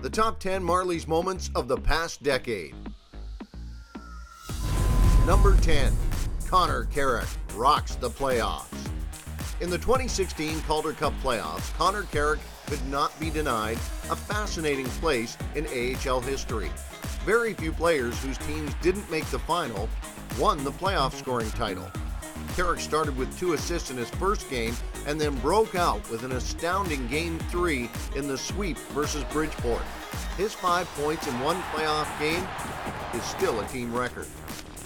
The top 10 Marlies moments of the past decade. Number 10. Carrick rocks the playoffs. In the 2016 Calder Cup playoffs, Carrick could not be denied a fascinating place in AHL history. Very few players whose teams didn't make the final won the playoff scoring title. Carrick started with 2 assists in his first game and then broke out with an astounding Game 3 in the sweep versus Bridgeport. His 5 points in one playoff game is still a team record.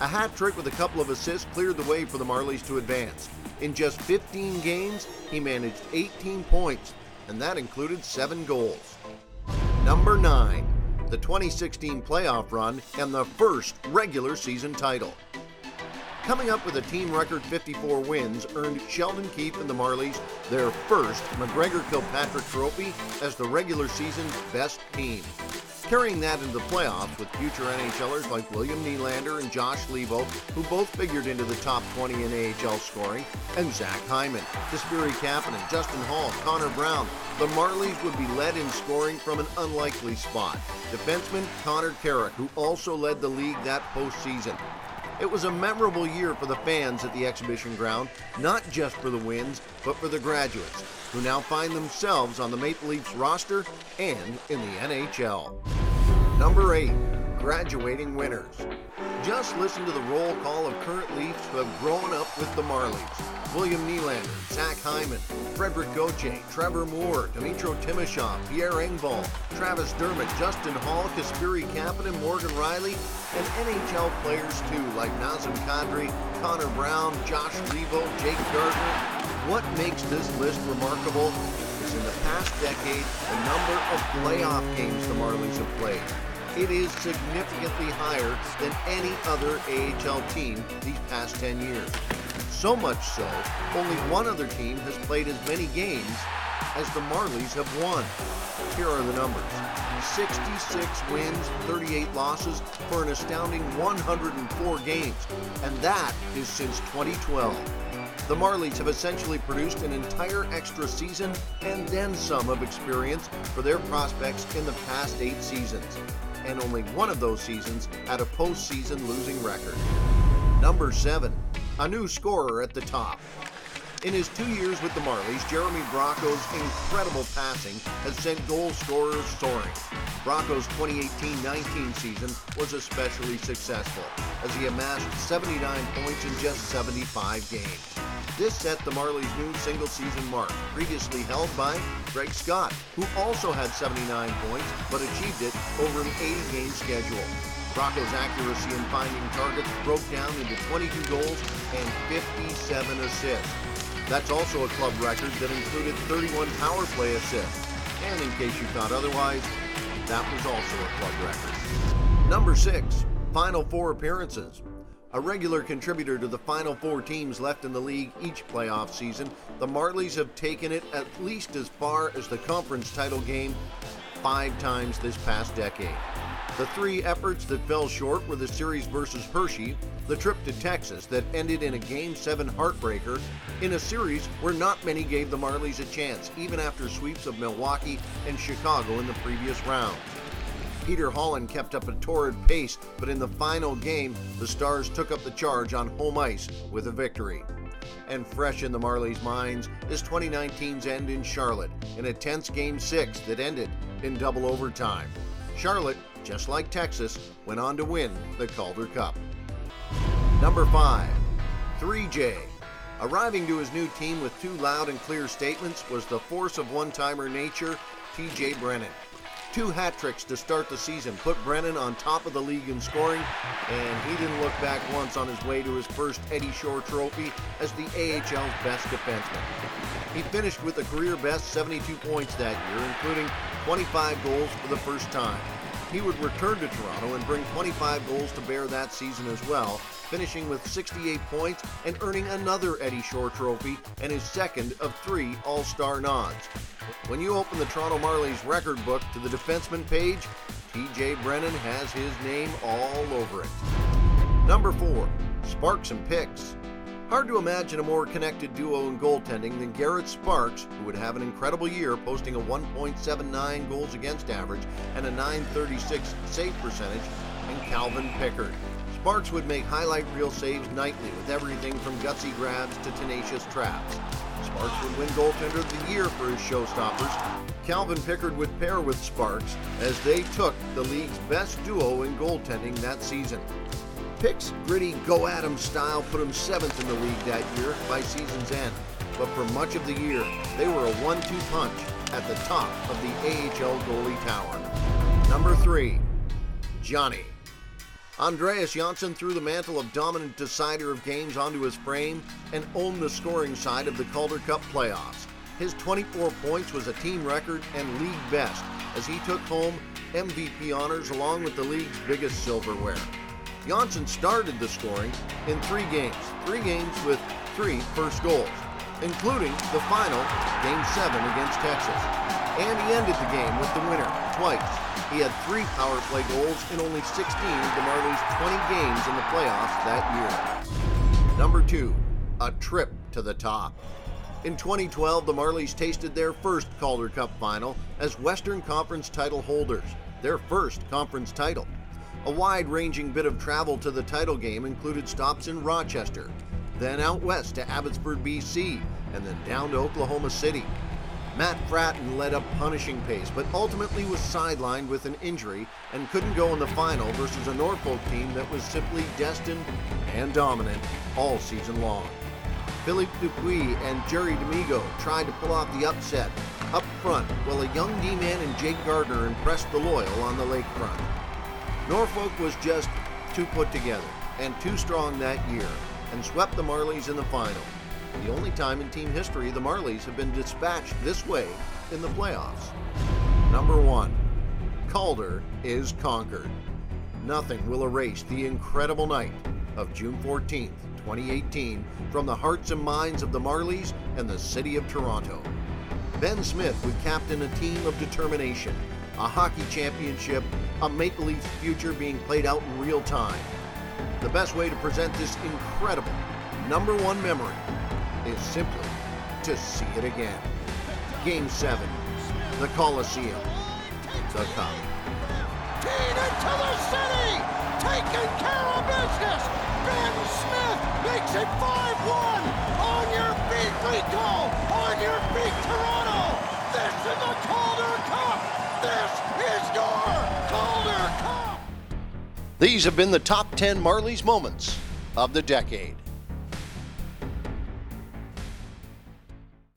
A hat trick with a couple of assists cleared the way for the Marlies to advance. In just 15 games, he managed 18 points, and that included 7 goals. Number 9. The 2016 playoff run and the first regular season title. Coming up with a team record 54 wins earned Sheldon Keefe and the Marlies their first McGregor-Kilpatrick trophy as the regular season's best team. Carrying that into the playoffs with future NHLers like William Nylander and Josh Revo, who both figured into the top 20 in AHL scoring, and Zach Hyman, Kasperi Kapanen, Justin Hall, Connor Brown, the Marlies would be led in scoring from an unlikely spot. Defenseman Connor Carrick, who also led the league that postseason. It was a memorable year for the fans at the exhibition ground, not just for the wins, but for the graduates, who now find themselves on the Maple Leafs roster and in the NHL. Number 8. Graduating winners. Just listen to the roll call of current Leafs who have grown up with the Marlies. William Nylander, Zach Hyman, Frederick Gauthier, Trevor Moore, Dmytro Timashov, Pierre Engvall, Travis Dermott, Justin Hall, Kasperi Kapanen, Morgan Riley, and NHL players too like Nazem Kadri, Connor Brown, Josh Revo, Jake Gardner. What makes this list remarkable is in the past decade, the number of playoff games the Marlies have played. It is significantly higher than any other AHL team these past 10 years. So much so, only one other team has played as many games as the Marlies have won. Here are the numbers. 66 wins, 38 losses for an astounding 104 games, and that is since 2012. The Marlies have essentially produced an entire extra season and then some of experience for their prospects in the past 8 seasons, and only one of those seasons had a postseason losing record. Number 7. A new scorer at the top. In his 2 years with the Marlies, Jeremy Bracco's incredible passing has sent goal scorers soaring. Bracco's 2018-19 season was especially successful, as he amassed 79 points in just 75 games. This set the Marlies' new single-season mark, previously held by Greg Scott, who also had 79 points, but achieved it over an 80-game schedule. Bracco's accuracy in finding targets broke down into 22 goals and 57 assists. That's also a club record that included 31 power play assists. And in case you thought otherwise, that was also a club record. Number 6. Final 4 appearances. A regular contributor to the Final 4 teams left in the league each playoff season, the Marlies have taken it at least as far as the conference title game 5 times this past decade. The 3 efforts that fell short were the series versus Hershey, the trip to Texas that ended in a Game 7 heartbreaker, in a series where not many gave the Marlies a chance, even after sweeps of Milwaukee and Chicago in the previous round. Peter Holland kept up a torrid pace, but in the final game, the Stars took up the charge on home ice with a victory. And fresh in the Marlies' minds is 2019's end in Charlotte, in a tense Game 6 that ended in double overtime. Charlotte, just like Texas, went on to win the Calder Cup. Number 5. 3J. Arriving to his new team with 2 loud and clear statements was the force of one-timer nature, TJ Brennan. 2 hat tricks to start the season put Brennan on top of the league in scoring, and he didn't look back once on his way to his first Eddie Shore trophy as the AHL's best defenseman. He finished with a career-best 72 points that year, including 25 goals for the first time. He would return to Toronto and bring 25 goals to bear that season as well, finishing with 68 points and earning another Eddie Shore trophy and his second of 3 All-Star nods. When you open the Toronto Marlies record book to the defenseman page, TJ Brennan has his name all over it. Number 4. Sparks and Picks. Hard to imagine a more connected duo in goaltending than Garrett Sparks, who would have an incredible year posting a 1.79 goals against average and a .936 save percentage, and Calvin Pickard. Sparks would make highlight reel saves nightly with everything from gutsy grabs to tenacious traps. Sparks would win goaltender of the year for his showstoppers. Calvin Pickard would pair with Sparks as they took the league's best duo in goaltending that season. Pick's gritty go-at-'em style put him 7th in the league that year by season's end, but for much of the year, they were a 1-2 punch at the top of the AHL goalie tower. Number 3, Johnny. Andreas Johnsson threw the mantle of dominant decider of games onto his frame and owned the scoring side of the Calder Cup playoffs. His 24 points was a team record and league best as he took home MVP honors along with the league's biggest silverware. Johnsson started the scoring in 3 games with 3 first goals, including the final, Game 7 against Texas. And he ended the game with the winner twice. He had 3 power play goals in only 16 of the Marlies' 20 games in the playoffs that year. Number 2, a trip to the top. In 2012, the Marlies tasted their first Calder Cup final as Western Conference title holders, their first conference title. A wide-ranging bit of travel to the title game included stops in Rochester, then out west to Abbotsford, BC, and then down to Oklahoma City. Matt Fratton led a punishing pace, but ultimately was sidelined with an injury and couldn't go in the final versus a Norfolk team that was simply destined and dominant all season long. Philippe Dupuis and Jerry D'Amigo tried to pull off the upset up front, while a young D-man and Jake Gardner impressed the loyal on the lakefront. Norfolk was just too put together and too strong that year and swept the Marlies in the final. The only time in team history the Marlies have been dispatched this way in the playoffs. Number 1, Calder is conquered. Nothing will erase the incredible night of June 14th, 2018 from the hearts and minds of the Marlies and the city of Toronto. Ben Smith would captain a team of determination, a hockey championship, a Maple Leafs future being played out in real time. The best way to present this incredible number 1 memory is simply to see it again. Game 7, the Coliseum, the Cup. Teed into the city, taking care of business. Ben Smith makes it 5-1. On your feet, Bracco. On your feet, Toronto. This is the Calder Cup. This is your Calder Cup. These have been the top 10 Marlies moments of the decade.